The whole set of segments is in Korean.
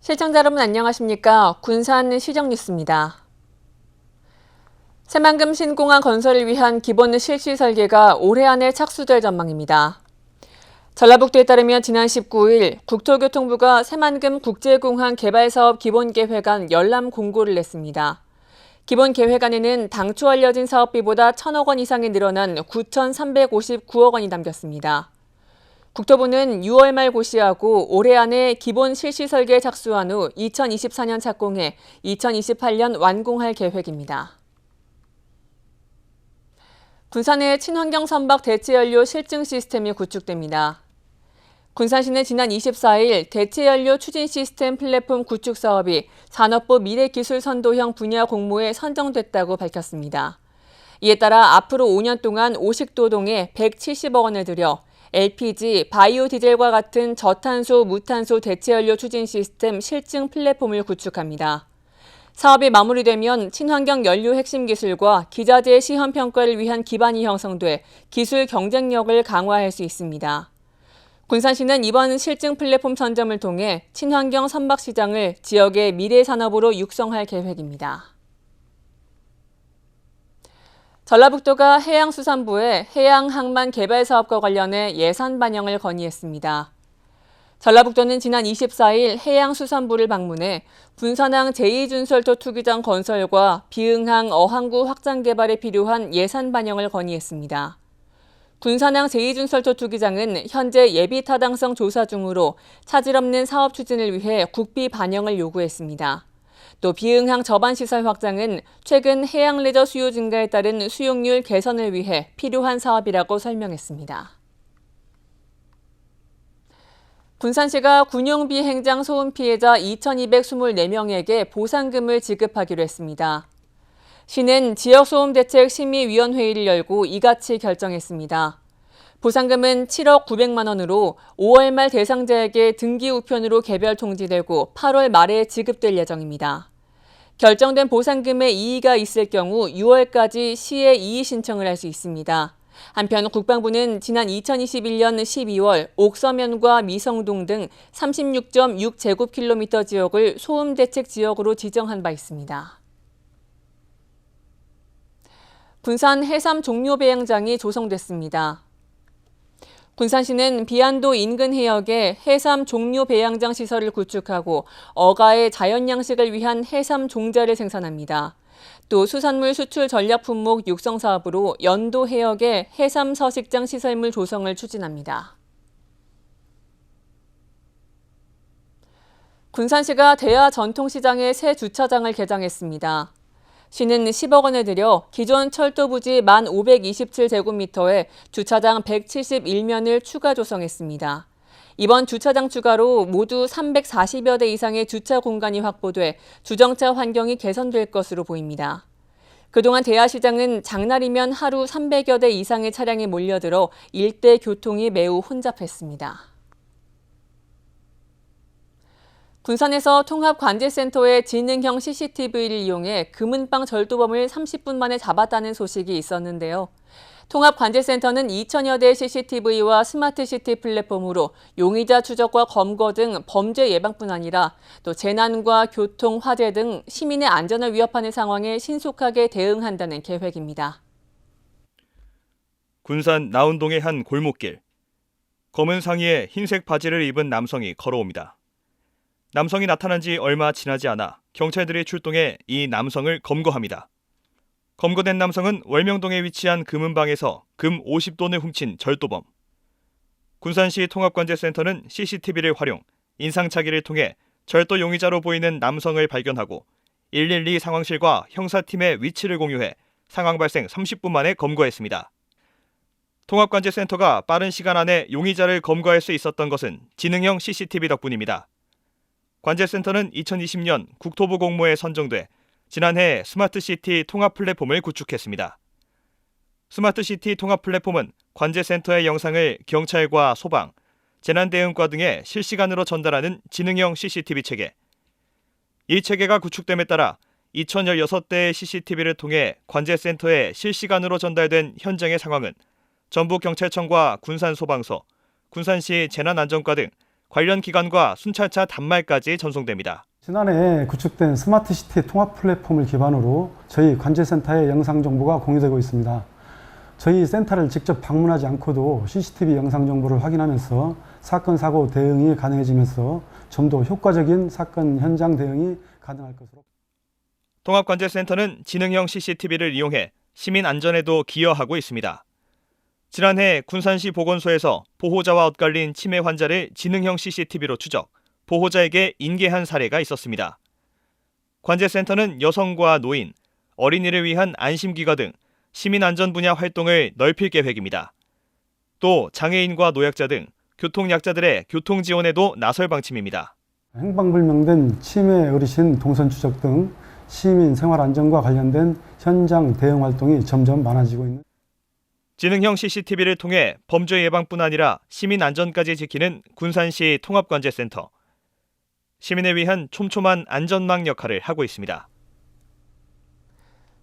시청자 여러분 안녕하십니까? 군산 시정 뉴스입니다. 새만금 신공항 건설을 위한 기본 실시 설계가 올해 안에 착수될 전망입니다. 전라북도에 따르면 지난 19일 국토교통부가 새만금 국제공항 개발사업 기본계획안 열람 공고를 냈습니다. 기본계획안에는 당초 알려진 사업비보다 1,000억 원 이상이 늘어난 9,359억 원이 담겼습니다. 국토부는 6월 말 고시하고 올해 안에 기본 실시 설계 착수한 후 2024년 착공해 2028년 완공할 계획입니다. 군산의 친환경 선박 대체연료 실증 시스템이 구축됩니다. 군산시는 지난 24일 대체연료 추진 시스템 플랫폼 구축 사업이 산업부 미래기술선도형 분야 공모에 선정됐다고 밝혔습니다. 이에 따라 앞으로 5년 동안 오식도동에 170억 원을 들여 LPG, 바이오 디젤과 같은 저탄소, 무탄소 대체연료 추진 시스템 실증 플랫폼을 구축합니다. 사업이 마무리되면 친환경 연료 핵심 기술과 기자재 시험 평가를 위한 기반이 형성돼 기술 경쟁력을 강화할 수 있습니다. 군산시는 이번 실증 플랫폼 선점을 통해 친환경 선박 시장을 지역의 미래 산업으로 육성할 계획입니다. 전라북도가 해양수산부에 해양항만 개발 사업과 관련해 예산 반영을 건의했습니다. 전라북도는 지난 24일 해양수산부를 방문해 군산항 제2준설도 투기장 건설과 비응항 어항구 확장 개발에 필요한 예산 반영을 건의했습니다. 군산항 제2준설도 투기장은 현재 예비 타당성 조사 중으로 차질 없는 사업 추진을 위해 국비 반영을 요구했습니다. 또 비응항 저반시설 확장은 최근 해양 레저 수요 증가에 따른 수용률 개선을 위해 필요한 사업이라고 설명했습니다. 군산시가 군용비행장 소음 피해자 2,224명에게 보상금을 지급하기로 했습니다. 시는 지역소음대책심의위원회의를 열고 이같이 결정했습니다. 보상금은 7억 900만 원으로 5월 말 대상자에게 등기 우편으로 개별 통지되고 8월 말에 지급될 예정입니다. 결정된 보상금에 이의가 있을 경우 6월까지 시에 이의 신청을 할 수 있습니다. 한편 국방부는 지난 2021년 12월 옥서면과 미성동 등 36.6제곱킬로미터 지역을 소음대책 지역으로 지정한 바 있습니다. 군산 해삼 종료 배양장이 조성됐습니다. 군산시는 비안도 인근 해역에 해삼 종료 배양장 시설을 구축하고 어가의 자연 양식을 위한 해삼 종자를 생산합니다. 또 수산물 수출 전략 품목 육성 사업으로 연도 해역에 해삼 서식장 시설물 조성을 추진합니다. 군산시가 대하 전통시장의 새 주차장을 개장했습니다. 시는 10억 원을 들여 기존 철도 부지 1,527제곱미터에 주차장 171면을 추가 조성했습니다. 이번 주차장 추가로 모두 340여 대 이상의 주차 공간이 확보돼 주정차 환경이 개선될 것으로 보입니다. 그동안 대하시장은 장날이면 하루 300여 대 이상의 차량이 몰려들어 일대 교통이 매우 혼잡했습니다. 군산에서 통합관제센터의 지능형 CCTV를 이용해 금은방 절도범을 30분 만에 잡았다는 소식이 있었는데요. 통합관제센터는 2,000여 대의 CCTV와 스마트 시티 플랫폼으로 용의자 추적과 검거 등 범죄 예방뿐 아니라 또 재난과 교통, 화재 등 시민의 안전을 위협하는 상황에 신속하게 대응한다는 계획입니다. 군산 나운동의 한 골목길. 검은 상의에 흰색 바지를 입은 남성이 걸어옵니다. 남성이 나타난 지 얼마 지나지 않아 경찰들이 출동해 이 남성을 검거합니다. 검거된 남성은 월명동에 위치한 금은방에서 금 50돈을 훔친 절도범. 군산시 통합관제센터는 CCTV를 활용, 인상착의를 통해 절도 용의자로 보이는 남성을 발견하고 112 상황실과 형사팀의 위치를 공유해 상황 발생 30분 만에 검거했습니다. 통합관제센터가 빠른 시간 안에 용의자를 검거할 수 있었던 것은 지능형 CCTV 덕분입니다. 관제센터는 2020년 국토부 공모에 선정돼 지난해 스마트시티 통합 플랫폼을 구축했습니다. 스마트시티 통합 플랫폼은 관제센터의 영상을 경찰과 소방, 재난대응과 등에 실시간으로 전달하는 지능형 CCTV 체계. 이 체계가 구축됨에 따라 2016대의 CCTV를 통해 관제센터에 실시간으로 전달된 현장의 상황은 전북경찰청과 군산소방서, 군산시 재난안전과 등 관련 기관과 순찰차 단말까지 전송됩니다. 지난해 구축된 스마트시티 통합 플랫폼을 기반으로 저희 관제센터의 영상 정보가 공유되고 있습니다. 저희 센터를 직접 방문하지 않고도 CCTV 영상 정보를 확인하면서 사건, 사고 대응이 가능해지면서 좀 더 효과적인 사건 현장 대응이 가능할 것으로. 통합관제센터는 지능형 CCTV를 이용해 시민 안전에도 기여하고 있습니다. 지난해 군산시 보건소에서 보호자와 엇갈린 치매 환자를 지능형 CCTV로 추적, 보호자에게 인계한 사례가 있었습니다. 관제센터는 여성과 노인, 어린이를 위한 안심기가 등 시민안전 분야 활동을 넓힐 계획입니다. 또 장애인과 노약자 등 교통약자들의 교통지원에도 나설 방침입니다. 행방불명된 치매 어르신 동선 추적 등 시민 생활 안전과 관련된 현장 대응 활동이 점점 많아지고 있는. 지능형 CCTV를 통해 범죄 예방뿐 아니라 시민 안전까지 지키는 군산시 통합관제센터. 시민을 위한 촘촘한 안전망 역할을 하고 있습니다.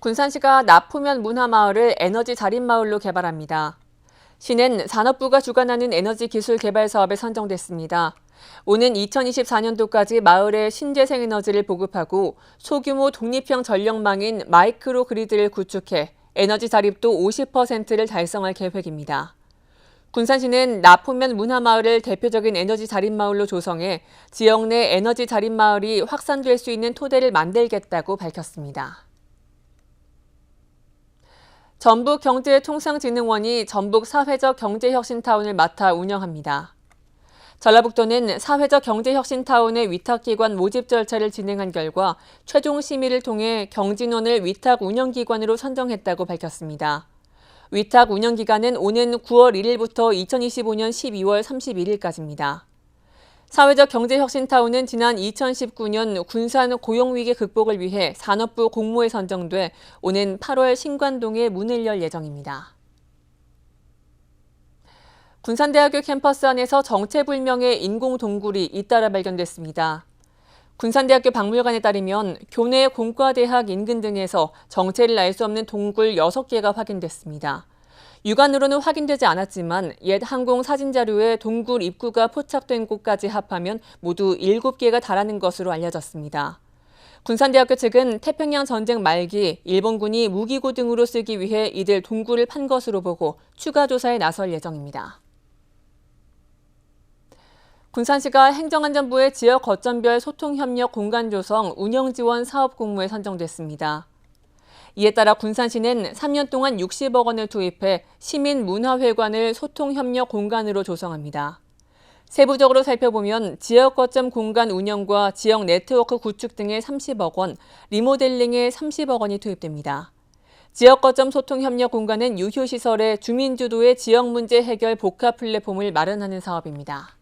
군산시가 나포면 문화마을을 에너지 자립마을로 개발합니다. 시는 산업부가 주관하는 에너지 기술 개발 사업에 선정됐습니다. 오는 2024년도까지 마을에 신재생 에너지를 보급하고 소규모 독립형 전력망인 마이크로 그리드를 구축해 에너지 자립도 50%를 달성할 계획입니다. 군산시는 나포면 문화마을을 대표적인 에너지 자립마을로 조성해 지역 내 에너지 자립마을이 확산될 수 있는 토대를 만들겠다고 밝혔습니다. 전북경제통상진흥원이 전북 사회적 경제혁신타운을 맡아 운영합니다. 전라북도는 사회적 경제혁신타운의 위탁기관 모집 절차를 진행한 결과 최종 심의를 통해 경진원을 위탁 운영기관으로 선정했다고 밝혔습니다. 위탁 운영기간은 오는 9월 1일부터 2025년 12월 31일까지입니다. 사회적 경제혁신타운은 지난 2019년 군산 고용위기 극복을 위해 산업부 공모에 선정돼 오는 8월 신관동에 문을 열 예정입니다. 군산대학교 캠퍼스 안에서 정체불명의 인공동굴이 잇따라 발견됐습니다. 군산대학교 박물관에 따르면 교내 공과대학 인근 등에서 정체를 알 수 없는 동굴 6개가 확인됐습니다. 육안으로는 확인되지 않았지만 옛 항공 사진자료에 동굴 입구가 포착된 곳까지 합하면 모두 7개가 달하는 것으로 알려졌습니다. 군산대학교 측은 태평양 전쟁 말기 일본군이 무기고 등으로 쓰기 위해 이들 동굴을 판 것으로 보고 추가 조사에 나설 예정입니다. 군산시가 행정안전부의 지역 거점별 소통협력 공간 조성 운영 지원 사업 공모에 선정됐습니다. 이에 따라 군산시는 3년 동안 60억 원을 투입해 시민문화회관을 소통협력 공간으로 조성합니다. 세부적으로 살펴보면 지역 거점 공간 운영과 지역 네트워크 구축 등에 30억 원, 리모델링에 30억 원이 투입됩니다. 지역 거점 소통협력 공간은 유휴시설에 주민주도의 지역 문제 해결 복합 플랫폼을 마련하는 사업입니다.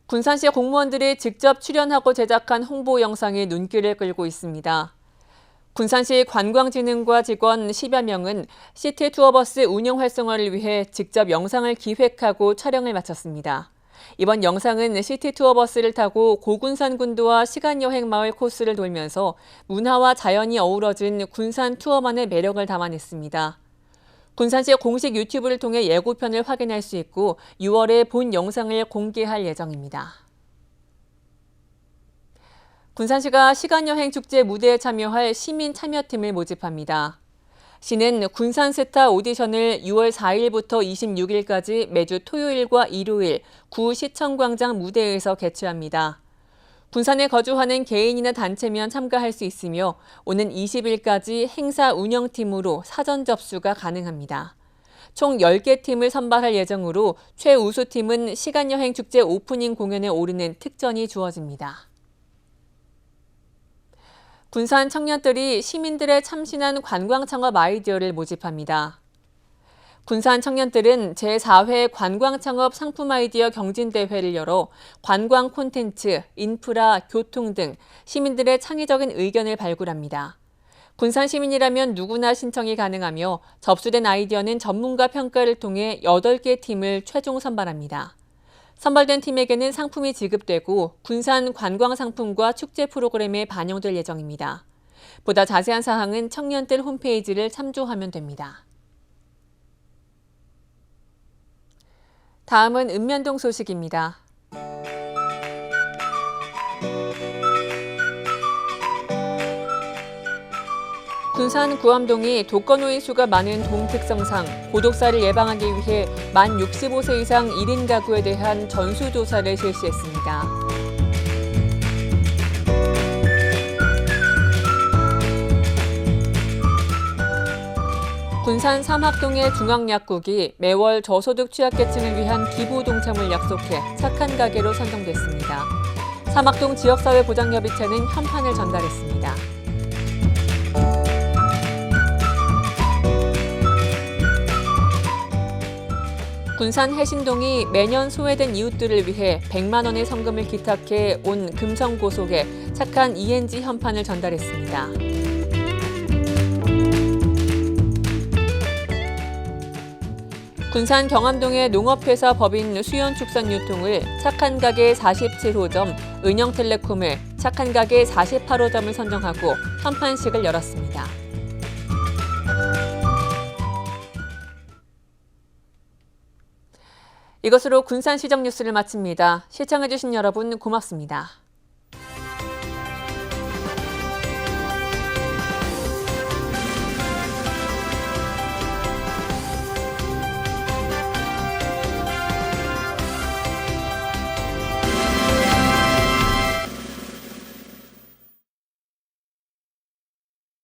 군산시 공무원들이 직접 출연하고 제작한 홍보 영상이 눈길을 끌고 있습니다. 군산시 관광진흥과 직원 10여 명은 시티 투어버스 운영 활성화를 위해 직접 영상을 기획하고 촬영을 마쳤습니다. 이번 영상은 시티 투어버스를 타고 고군산 군도와 시간여행 마을 코스를 돌면서 문화와 자연이 어우러진 군산 투어만의 매력을 담아냈습니다. 군산시 공식 유튜브를 통해 예고편을 확인할 수 있고 6월에 본 영상을 공개할 예정입니다. 군산시가 시간여행 축제 무대에 참여할 시민 참여팀을 모집합니다. 시는 군산스타 오디션을 6월 4일부터 26일까지 매주 토요일과 일요일 구 시청광장 무대에서 개최합니다. 군산에 거주하는 개인이나 단체면 참가할 수 있으며 오는 20일까지 행사 운영팀으로 사전 접수가 가능합니다. 총 10개 팀을 선발할 예정으로 최우수팀은 시간여행 축제 오프닝 공연에 오르는 특전이 주어집니다. 군산 청년들이 시민들의 참신한 관광 창업 아이디어를 모집합니다. 군산 청년들은 제4회 관광창업 상품 아이디어 경진대회를 열어 관광 콘텐츠, 인프라, 교통 등 시민들의 창의적인 의견을 발굴합니다. 군산 시민이라면 누구나 신청이 가능하며 접수된 아이디어는 전문가 평가를 통해 8개 팀을 최종 선발합니다. 선발된 팀에게는 상품이 지급되고 군산 관광상품과 축제 프로그램에 반영될 예정입니다. 보다 자세한 사항은 청년들 홈페이지를 참조하면 됩니다. 다음은 읍면동 소식입니다. 군산 구암동이 독거노인 수가 많은 동 특성상 고독사를 예방하기 위해 만 65세 이상 1인 가구에 대한 전수조사를 실시했습니다. 군산 삼학동의 중앙약국이 매월 저소득 취약계층을 위한 기부 동참을 약속해 착한 가게로 선정됐습니다. 삼학동 지역사회보장협의체는 현판을 전달했습니다. 군산 해신동이 매년 소외된 이웃들을 위해 100만 원의 성금을 기탁해 온 금성고속에 착한 ENG 현판을 전달했습니다. 군산 경암동의 농업회사 법인 수연축산유통을 착한 가게 47호점, 은영텔레콤을 착한 가게 48호점을 선정하고 현판식을 열었습니다. 이것으로 군산시정 뉴스를 마칩니다. 시청해주신 여러분 고맙습니다.